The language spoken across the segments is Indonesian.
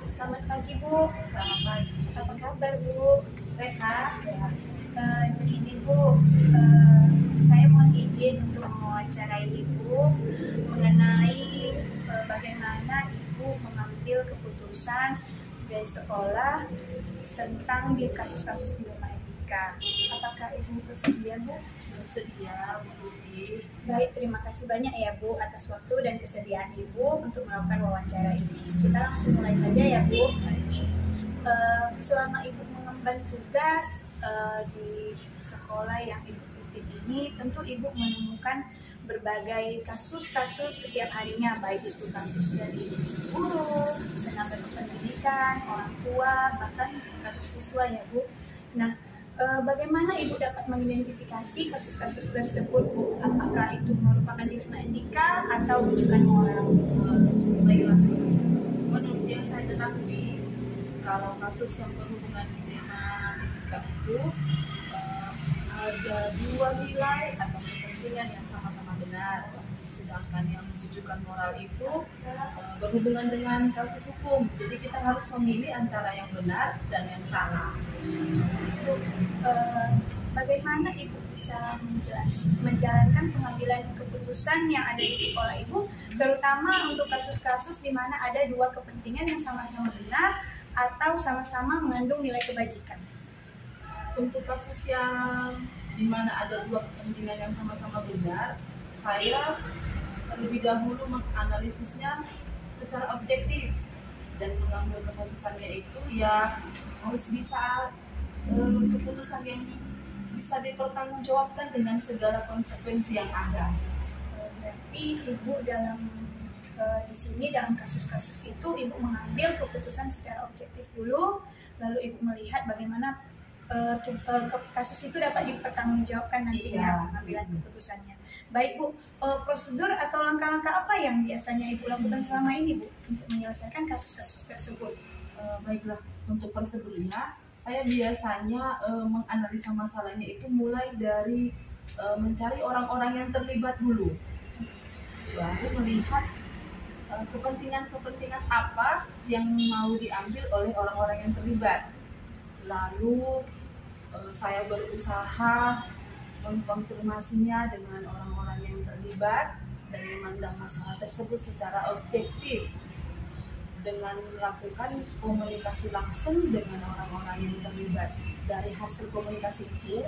Selamat pagi Bu. Selamat pagi. Apa kabar Bu? Sehat ya. Ini Bu, saya mohon izin untuk mewawancarai Ibu mengenai bagaimana Ibu mengambil keputusan dari sekolah tentang di kasus-kasus dilema etika. Apakah Ibu bersedia Bu? Bersedia, Bu Susi. Baik, terima kasih banyak ya Bu atas waktu dan kesediaan Ibu untuk melakukan wawancara ini. Kita langsung mulai saja ya Bu. Selama Ibu mengemban tugas di sekolah yang Ibu pimpin ini, tentu Ibu menemukan berbagai kasus-kasus setiap harinya, baik itu kasus dari guru, tenaga kependidikan, orang tua, bahkan kasus siswa ya Bu. Nah, bagaimana Ibu dapat mengidentifikasi kasus-kasus tersebut Bu? Apakah itu merupakan dilema etika atau rujukan moral? Baiklah, menurut yang saya ketahui, kalau kasus yang berhubungan dilema etika itu ada dua nilai atau kepentingan yang sama-sama benar, sedangkan yang rujukan moral itu berhubungan dengan kasus hukum. Jadi kita harus memilih antara yang benar dan yang salah. Bagaimana Ibu bisa menjalankan pengambilan keputusan yang ada di sekolah Ibu, terutama untuk kasus-kasus di mana ada dua kepentingan yang sama-sama benar atau sama-sama mengandung nilai kebajikan? Untuk kasus yang di mana ada dua kepentingan yang sama-sama benar, saya terlebih dahulu menganalisisnya secara objektif dan mengambil keputusannya itu ya harus bisa keputusan yang bisa dipertanggungjawabkan dengan segala konsekuensi yang ada. Berarti Ibu di sini dalam kasus-kasus itu Ibu mengambil keputusan secara objektif dulu, lalu Ibu melihat bagaimana kasus itu dapat dipertanggungjawabkan nantinya pengambilan keputusannya. Baik Bu, prosedur atau langkah-langkah apa yang biasanya Ibu lakukan selama ini Bu untuk menyelesaikan kasus-kasus tersebut? Baiklah, untuk prosedurnya saya biasanya menganalisa masalahnya itu mulai dari mencari orang-orang yang terlibat dulu, baru melihat kepentingan apa yang mau diambil oleh orang-orang yang terlibat. Lalu saya berusaha mengkonfirmasinya dengan orang-orang yang terlibat dan memandang masalah tersebut secara objektif dengan melakukan komunikasi langsung dengan orang-orang yang terlibat. Dari hasil komunikasi itu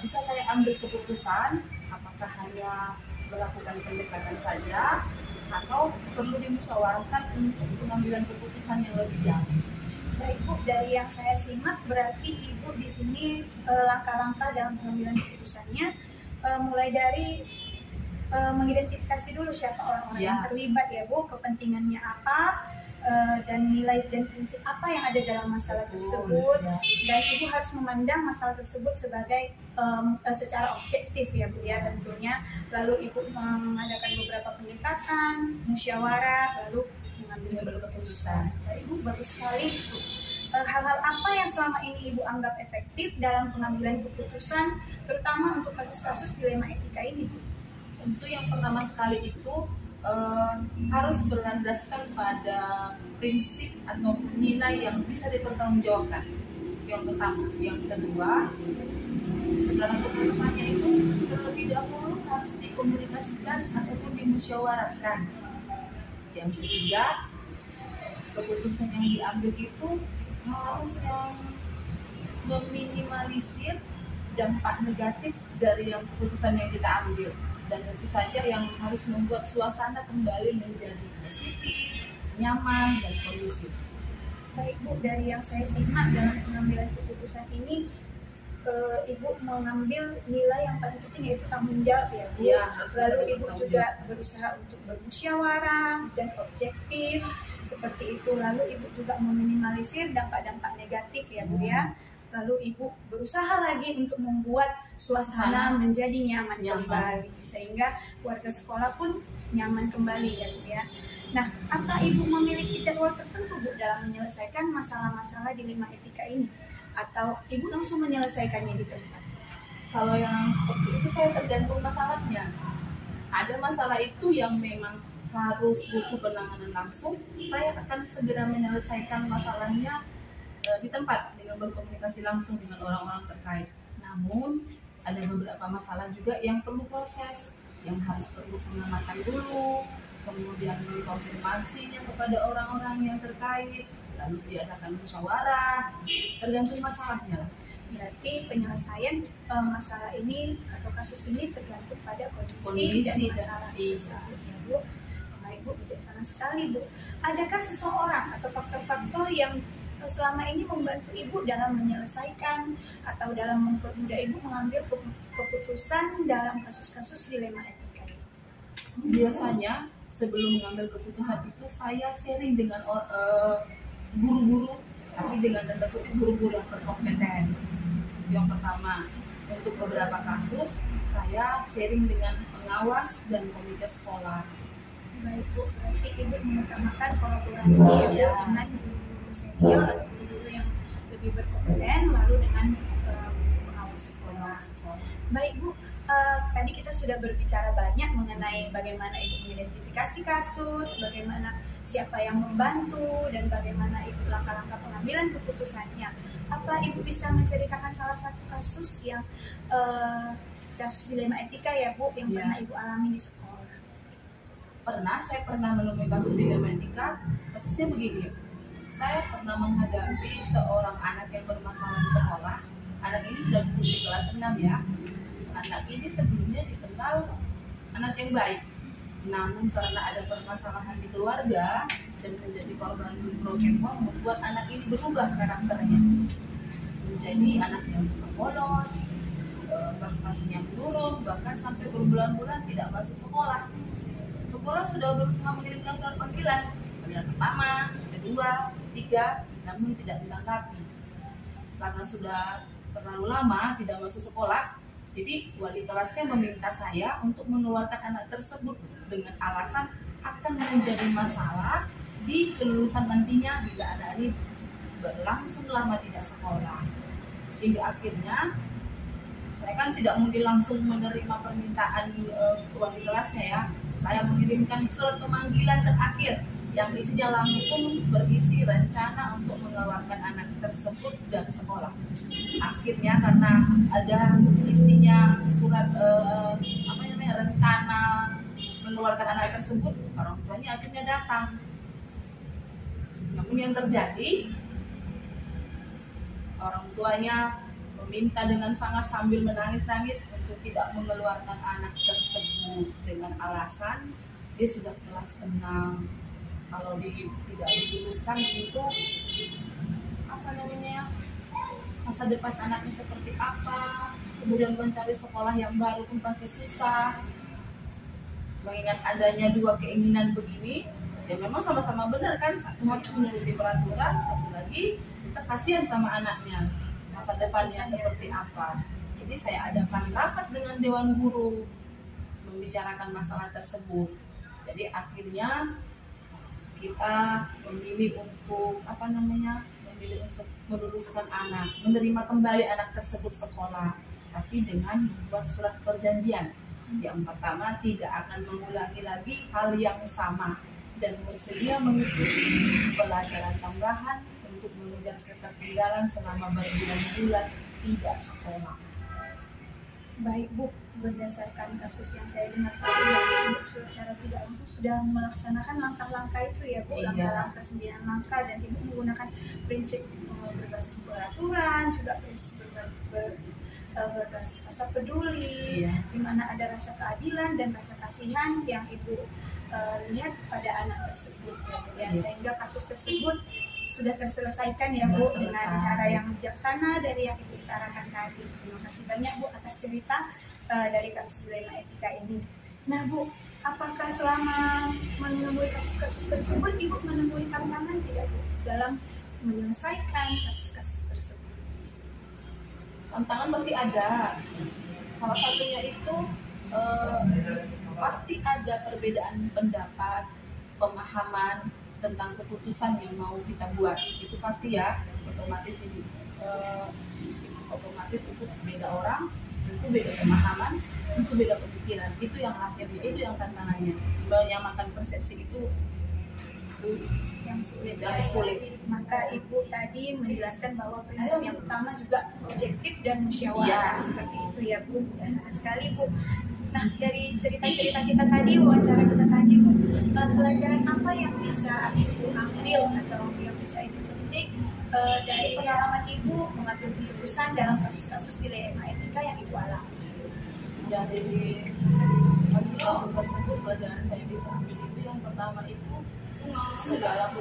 bisa saya ambil keputusan apakah hanya melakukan pendekatan saja atau perlu dimusyawarahkan untuk pengambilan keputusan yang lebih jauh. Baik Bu, dari yang saya simak berarti Ibu di sini langkah-langkah dalam pengambilan keputusannya mulai dari mengidentifikasi dulu siapa orang-orang yang terlibat ya Bu, kepentingannya apa, dan nilai dan prinsip apa yang ada dalam masalah tersebut, dan Ibu harus memandang masalah tersebut sebagai secara objektif ya Bu ya tentunya. Lalu Ibu mengadakan beberapa pendekatan, musyawarah, lalu mengambil keputusan. Ibu bagus sekali Bu. Hal-hal apa yang selama ini Ibu anggap efektif dalam pengambilan keputusan, terutama untuk kasus-kasus dilema etika ini Bu? Tentu yang pertama sekali itu harus berlandaskan pada prinsip atau nilai yang bisa dipertanggungjawabkan. Yang pertama, yang kedua, segala keputusannya itu terlebih dahulu harus dikomunikasikan ataupun dimusyawarahkan. Yang ketiga, keputusan yang diambil itu harus yang meminimalisir dampak negatif dari yang keputusan yang kita ambil, dan tentu saja yang harus membuat suasana kembali menjadi positif, nyaman, dan kondusif. Baik Bu, dari yang saya simak dalam pengambilan keputusan ini, Ibu mengambil nilai yang paling penting yaitu tanggung jawab ya Bu. Ya, lalu Ibu juga berusaha untuk bermusyawarah dan objektif seperti itu. Lalu Ibu juga meminimalisir dampak-dampak negatif ya Bu ya. Lalu Ibu berusaha lagi untuk membuat suasana menjadi nyaman kembali sehingga warga sekolah pun nyaman kembali ya Bu ya. Nah, apa Ibu memiliki jadwal tertentu Bu dalam menyelesaikan masalah-masalah dilema etika ini? Atau Ibu langsung menyelesaikannya di tempat? Kalau yang seperti itu saya tergantung masalahnya. Ada masalah itu yang memang harus butuh penanganan langsung, saya akan segera menyelesaikan masalahnya di tempat dengan berkomunikasi langsung dengan orang-orang terkait. Namun ada beberapa masalah juga yang perlu proses, yang harus perlu pengamatan dulu, kemudian mengkonfirmasinya kepada orang-orang yang terkait, lalu diadakan musyawarah, tergantung masalahnya. Berarti penyelesaian masalah ini atau kasus ini tergantung pada kondisi dan masalah tersebut ya Bu. Baik Bu, bijaksana sekali Bu. Adakah seseorang atau faktor-faktor yang selama ini membantu Ibu dalam menyelesaikan atau dalam mempermudah Ibu mengambil keputusan dalam kasus-kasus dilema etika? Biasanya sebelum mengambil keputusan itu saya sharing dengan guru-guru, tapi dengan tanda kutip guru-guru yang berkompeten. Yang pertama, untuk beberapa kasus saya sharing dengan pengawas dan komite sekolah. Baik Bu, berarti Ibu mengutamakan kolaborasi ya dengan guru senior atau guru yang lebih berkompeten, lalu dengan pengawas sekolah. Baik Bu, tadi kita sudah berbicara banyak mengenai bagaimana Ibu mengidentifikasi kasus, bagaimana siapa yang membantu, dan bagaimana Ibu langkah-langkah pengambilan keputusannya. Apa Ibu bisa menceritakan salah satu kasus yang kasus dilema etika ya Bu, yang pernah Ibu alami di sekolah? Saya pernah menemui kasus dilema etika. Kasusnya begini, saya pernah menghadapi seorang anak yang bermasalah di sekolah. Anak ini sudah duduk di kelas 6 ya. Anak ini sebelumnya dikenal anak yang baik, namun karena ada permasalahan di keluarga dan menjadi korban broken home, membuat anak ini berubah karakternya menjadi anak yang suka bolos, prestasinya menurun, bahkan sampai berbulan-bulan tidak masuk sekolah. Sekolah sudah berusaha mengirimkan surat panggilan pertama, kedua, ketiga, namun tidak ditanggapi. Karena sudah terlalu lama tidak masuk sekolah, jadi wali kelasnya meminta saya untuk mengeluarkan anak tersebut dengan alasan akan menjadi masalah di kelulusan nantinya bila anak ini berlangsung lama tidak sekolah. Hingga akhirnya saya kan tidak mungkin langsung menerima permintaan wali kelasnya ya. Saya mengirimkan surat pemanggilan terakhir yang isinya langsung berisi rencana untuk mengeluarkan anak tersebut dari sekolah. Akhirnya karena ada isinya surat rencana mengeluarkan anak tersebut, orang tuanya akhirnya datang. Namun yang terjadi, orang tuanya meminta dengan sangat sambil menangis-nangis untuk tidak mengeluarkan anak tersebut dengan alasan dia sudah kelas 6. Kalau tidak diputuskan itu masa depan anaknya seperti apa, kemudian mencari sekolah yang baru pun pasti susah. Mengingat adanya dua keinginan begini, ya memang sama-sama benar kan, satu harus menuruti peraturan, satu lagi kita kasihan sama anaknya, masa depannya seperti apa. Jadi saya adakan rapat dengan Dewan Guru membicarakan masalah tersebut. Jadi akhirnya kita memilih untuk meluluskan anak, menerima kembali anak tersebut sekolah, tapi dengan membuat surat perjanjian. Yang pertama, tidak akan mengulangi lagi hal yang sama dan bersedia mengikuti pelajaran tambahan untuk mengejar ketertinggalan selama berbulan-bulan tidak sekolah. Baik Bu, berdasarkan kasus yang saya dengar tadi, Ibu secara tidak langsung sudah melaksanakan langkah-langkah itu ya Bu, langkah-langkah 9 langkah, dan Ibu menggunakan prinsip berbasis peraturan, juga prinsip berbasis rasa peduli, di mana ada rasa keadilan dan rasa kasihan yang Ibu lihat pada anak tersebut ya, sehingga kasus tersebut sudah terselesaikan ya Bu, dengan cara yang bijaksana dari yang Ibu utarakan tadi. Terima kasih banyak Bu atas cerita dari kasus dilema etika ini. Nah Bu, apakah selama menemui kasus-kasus tersebut Ibu menemui tantangan tidak Bu dalam menyelesaikan kasus-kasus tersebut? Tantangan pasti ada. Salah satunya itu pasti ada perbedaan pendapat, pemahaman tentang keputusan yang mau kita buat. Itu pasti ya, otomatis itu beda orang, itu beda pemahaman, itu beda pemikiran. Itu yang akhirnya, itu yang tantangannya. Menyamakan persepsi itu yang sulit. Maka Ibu tadi menjelaskan bahwa prinsip yang utama juga objektif dan musyawarah, seperti itu ya Bu. Biasa sekali Bu. Nah, dari cerita-cerita kita tadi, wawancara kita tadi Bu, pelajaran apa yang bisa Ibu ambil atau yang bisa Ibu petik dari pengalaman Ibu mengambil keputusan dalam kasus-kasus dilema etika yang Ibu alami? Ya, dari kasus-kasus tersebut pelajaran saya bisa ambil itu yang pertama itu segala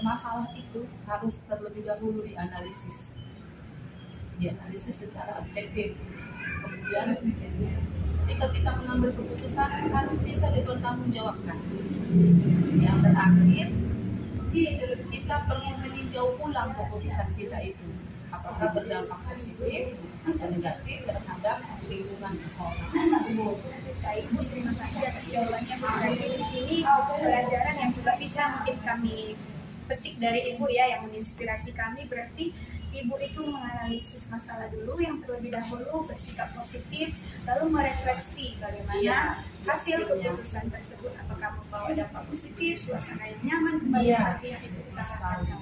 masalah itu harus terlebih dahulu dianalisis secara objektif. Kemudian ketika kita mengambil keputusan harus bisa dipertanggungjawabkan. Yang terakhir, kita perlu meninjau ulang keputusan kita itu, apakah berdampak positif atau negatif terhadap lingkungan sekolah. Baik Bu, terima kasih atas jawabannya Bu. Dari sini pelajaran yang juga bisa mungkin kami petik dari Ibu ya, yang menginspirasi kami, berarti Ibu itu menganalisis masalah dulu yang terlebih dahulu, bersikap positif, lalu merefleksi bagaimana hasil keputusan tersebut, apakah membawa dampak positif, suasana yang nyaman kembali seperti yang Ibu utarakan.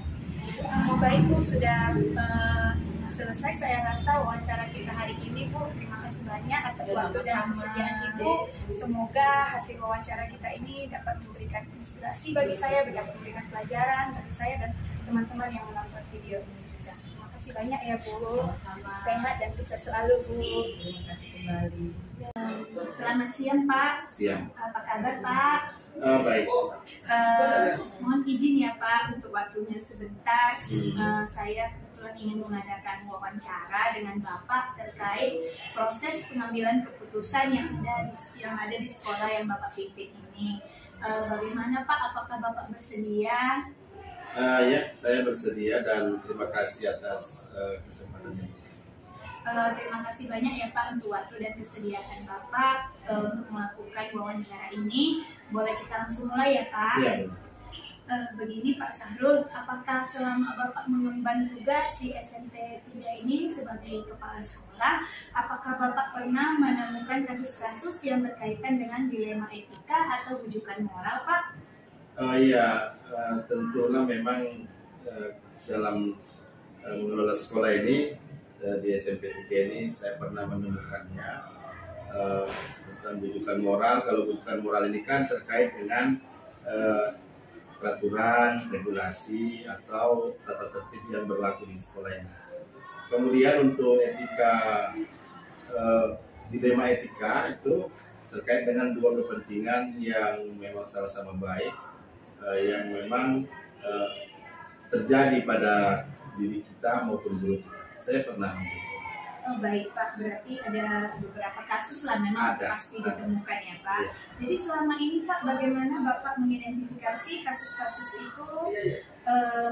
Semoga Ibu sudah selesai saya rasa wawancara kita hari ini Bu. Terima kasih banyak atas waktu dan kesediaan Ibu. Semoga hasil wawancara kita ini dapat memberikan inspirasi bagi saya, dapat memberikan pelajaran bagi saya dan teman-teman yang menonton video ini juga. Terima kasih banyak ya Bu. Sama-sama. Sehat dan sukses selalu Bu. Terima kasih kembali. Selamat siang Pak. Siang. Apa kabar Pak? Baik. Mohon izin ya Pak untuk waktunya sebentar. Saya kebetulan ingin mengadakan wawancara dengan Bapak terkait proses pengambilan keputusan yang ada di sekolah yang Bapak pimpin ini. Bagaimana Pak? Apakah Bapak bersedia? Ya, saya bersedia dan terima kasih atas kesempatannya. Terima kasih banyak ya Pak untuk waktu dan kesediaan Bapak untuk melakukan wawancara ini. Boleh kita langsung mulai ya Pak? Ya. Begini Pak Sahrul, apakah selama Bapak mengemban tugas di SMP 3 ini sebagai kepala sekolah, apakah Bapak pernah menemukan kasus-kasus yang berkaitan dengan dilema etika atau rujukan moral Pak? Ya, tentunya memang dalam mengelola sekolah ini di SMP 3 ini saya pernah menemukannya tentang rujukan moral. Kalau rujukan moral ini kan terkait dengan peraturan, regulasi atau tata tertib yang berlaku di sekolah ini. Kemudian untuk etika, dilema etika itu terkait dengan dua kepentingan yang memang sama-sama baik, yang memang terjadi pada diri kita maupun guru kita. Saya pernah mencoba. Oh baik Pak, berarti ada beberapa kasus lah memang pasti ditemukan ya Pak. Ya. Jadi selama ini Pak, bagaimana Bapak mengidentifikasi kasus-kasus itu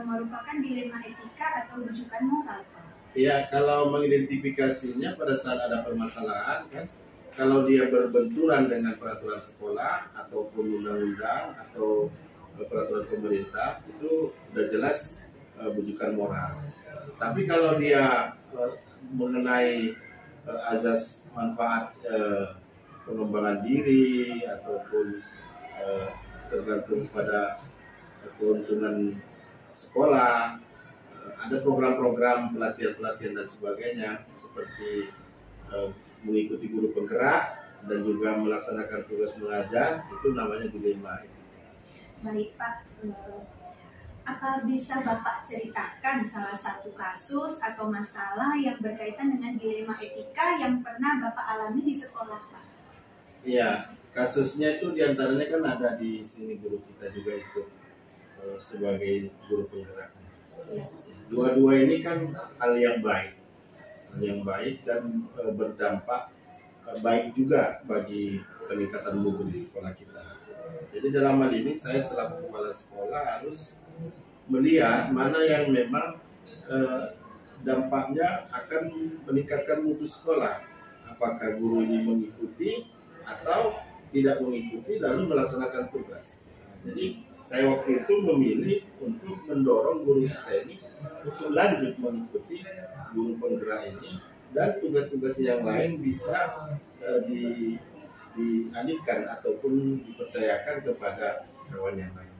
merupakan dilema etika atau rujukan moral Pak? Ya, kalau mengidentifikasinya pada saat ada permasalahan kan, kalau dia berbenturan dengan peraturan sekolah ataupun undang-undang atau peraturan pemerintah, itu udah jelas rujukan moral. Tapi kalau dia mengenai azas manfaat pengembangan diri ataupun tergantung pada keuntungan sekolah, ada program-program pelatihan-pelatihan dan sebagainya seperti mengikuti guru penggerak dan juga melaksanakan tugas mengajar, itu namanya dilema. Baik Pak, apa bisa Bapak ceritakan salah satu kasus atau masalah yang berkaitan dengan dilema etika yang pernah Bapak alami di sekolah Pak? Iya, kasusnya itu diantaranya kan ada di sini guru kita juga ikut sebagai guru penggerak. Iya. Dua-dua ini kan hal yang baik dan berdampak baik juga bagi peningkatan mutu di sekolah kita. Jadi dalam hal ini saya selaku kepala sekolah harus melihat mana yang memang dampaknya akan meningkatkan mutu sekolah. Apakah guru ini mengikuti atau tidak mengikuti lalu melaksanakan tugas. Jadi saya waktu itu memilih untuk mendorong guru kita ini untuk lanjut mengikuti guru penggerak ini dan tugas-tugas yang lain bisa dialihkan ataupun dipercayakan kepada kawan yang lain.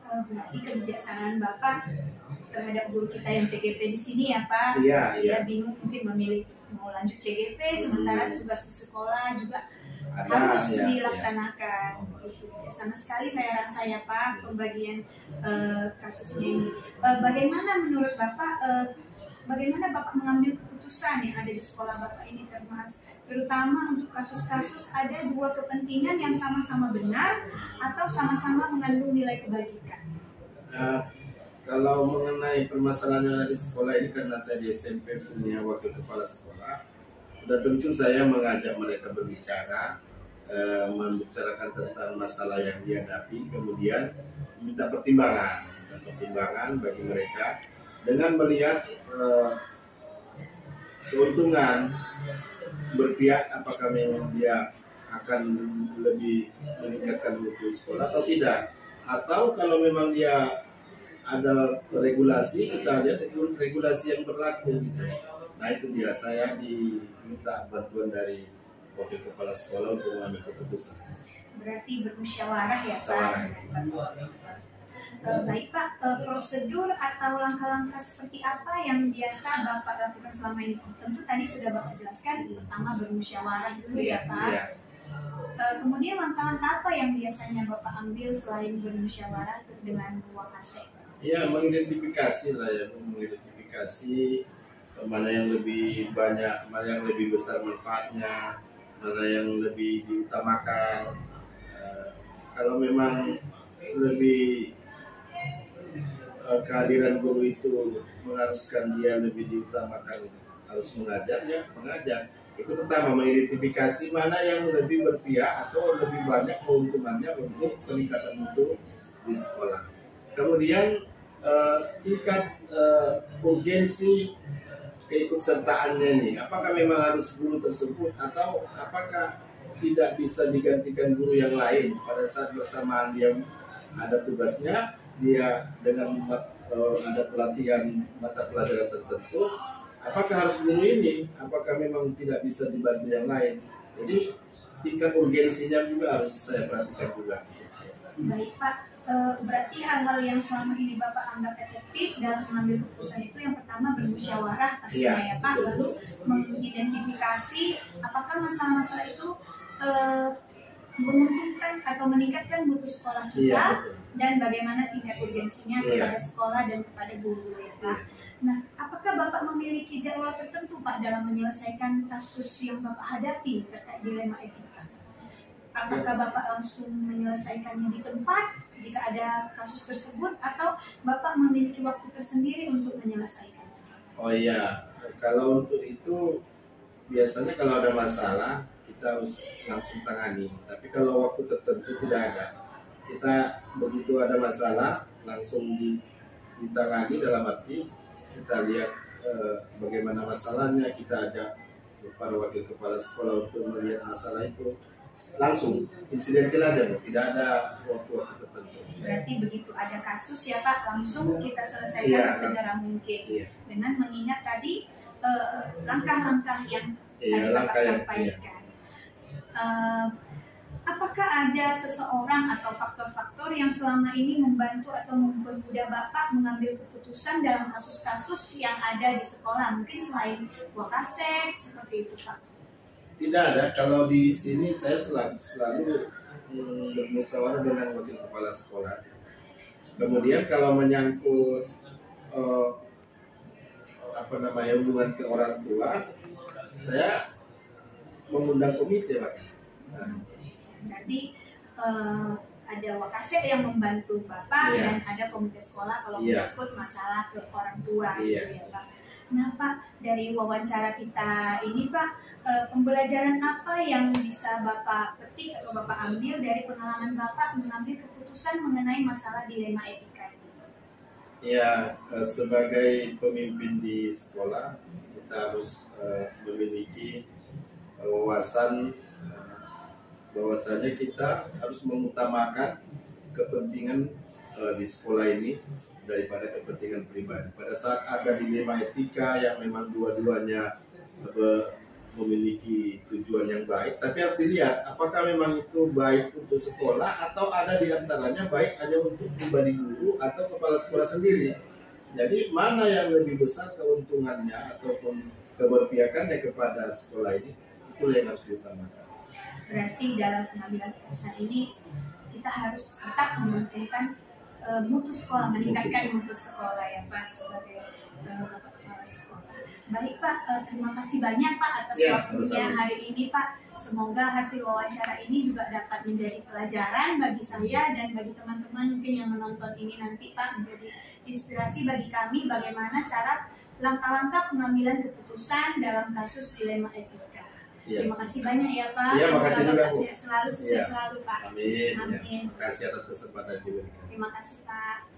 Berarti kebijaksanaan Bapak terhadap guru kita yang CGP di sini ya Pak. Iya. Dia bingung mungkin memilih mau lanjut CGP sementara tugas di sekolah juga harus dilaksanakan. Itu bijaksana sekali saya rasa ya Pak pembagian kasusnya ini. Bagaimana menurut Bapak? Bagaimana Bapak mengambil keputusan yang ada di sekolah Bapak ini terutama untuk kasus-kasus ada dua kepentingan yang sama-sama benar atau sama-sama mengandung nilai kebajikan? Kalau mengenai permasalahan yang ada di sekolah ini karena saya di SMP punya wakil kepala sekolah, sudah tentu saya mengajak mereka berbicara, membicarakan tentang masalah yang dihadapi, kemudian minta pertimbangan bagi mereka dengan melihat keuntungan berpihak apakah memang dia akan lebih meningkatkan mutu sekolah atau tidak, atau kalau memang dia ada regulasi kita lihat regulasi yang berlaku gitu. Nah itu dia saya diminta bantuan dari wakil kepala sekolah untuk mengambil keputusan. Berarti bermusyawarah ya Pak. Baik Pak, prosedur atau langkah-langkah seperti apa yang biasa Bapak lakukan selama ini? Tentu tadi sudah Bapak jelaskan, pertama bermusyawarah dulu ya Pak. Kemudian langkah-langkah apa yang biasanya Bapak ambil selain bermusyawarah dengan Wakasek? Ya, mengidentifikasi mana yang lebih banyak, mana yang lebih besar manfaatnya, mana yang lebih diutamakan. Kalau memang lebih kehadiran guru itu mengharuskan dia lebih diutamakan harus mengajar, ya mengajar. Itu pertama, mengidentifikasi mana yang lebih berpihak atau lebih banyak keuntungannya untuk peningkatan mutu di sekolah. Kemudian tingkat urgensi keikutsertaannya ini, apakah memang harus guru tersebut atau apakah tidak bisa digantikan guru yang lain pada saat bersamaan dia ada tugasnya, dia dengan ada pelatihan mata pelajaran tertentu, apakah harus guru ini, apakah memang tidak bisa dibantu yang lain. Jadi tingkat urgensinya juga harus saya perhatikan juga. Baik Pak, berarti hal-hal yang selama ini Bapak anggap efektif dalam mengambil keputusan itu yang pertama bermusyawarah pastinya ya Pak, lalu mengidentifikasi apakah masalah-masalah itu menguntungkan atau meningkatkan mutu sekolah kita, dan bagaimana tingkat urgensinya kepada sekolah dan kepada guru ya Pak. Nah, apakah Bapak memiliki jadwal tertentu Pak dalam menyelesaikan kasus yang Bapak hadapi terkait dilema etika? Apakah Bapak langsung menyelesaikannya di tempat jika ada kasus tersebut, atau Bapak memiliki waktu tersendiri untuk menyelesaikan? Oh iya, kalau untuk itu biasanya kalau ada masalah kita harus langsung tangani. Tapi kalau waktu tertentu tidak ada. Kita begitu ada masalah langsung ditangani, dalam arti kita lihat bagaimana masalahnya, kita ajak para wakil kepala sekolah untuk melihat masalah itu langsung insidentil aja, tidak ada waktu-waktu tertentu. Berarti begitu ada kasus ya Pak, langsung kita selesaikan segera mungkin dengan mengingat tadi langkah-langkah yang tadi Bapak sampaikan. Apakah ada seseorang atau faktor-faktor yang selama ini membantu atau mempermudah Bapak mengambil keputusan dalam kasus-kasus yang ada di sekolah? Mungkin selain Wakasek, seperti itu Pak? Tidak ada. Kalau di sini saya selalu bermusyawarah dengan wakil kepala sekolah. Kemudian kalau menyangkut hubungan ke orang tua, saya mengundang komite Pak. Berarti ada wakasek yang membantu Bapak Iya. dan ada komite sekolah kalau Iya. menyangkut masalah ke orang tua Iya. gitu ya Pak. Nah Pak, dari wawancara kita ini Pak, pembelajaran apa yang bisa Bapak petik atau Bapak ambil dari pengalaman Bapak mengambil keputusan mengenai masalah dilema etika ini? Ya, sebagai pemimpin di sekolah kita harus memiliki wawasan bahwasanya kita harus mengutamakan kepentingan di sekolah ini daripada kepentingan pribadi. Pada saat ada dilema etika yang memang dua-duanya memiliki tujuan yang baik, tapi harus dilihat apakah memang itu baik untuk sekolah atau ada di antaranya baik hanya untuk pribadi guru atau kepala sekolah sendiri. Jadi mana yang lebih besar keuntungannya ataupun keberpihakannya kepada sekolah ini, itu yang harus diutamakan. Berarti dalam pengambilan keputusan ini kita harus tetap mementingkan mutu sekolah, meningkatkan mutu sekolah ya Pak sebagai kepala sekolah. Baik Pak, terima kasih banyak Pak atas waktunya hari ini Pak. Semoga hasil wawancara ini juga dapat menjadi pelajaran bagi saya dan bagi teman-teman mungkin yang menonton ini nanti Pak, menjadi inspirasi bagi kami bagaimana cara langkah-langkah pengambilan keputusan dalam kasus dilema etika. Ya. Terima kasih banyak ya Pak. Ya, makasih juga Bu. Sehat selalu, sukses Ya. selalu Pak. Amin. Amin. Ya. Terima kasih atas kesempatan diberikan. Terima kasih Pak.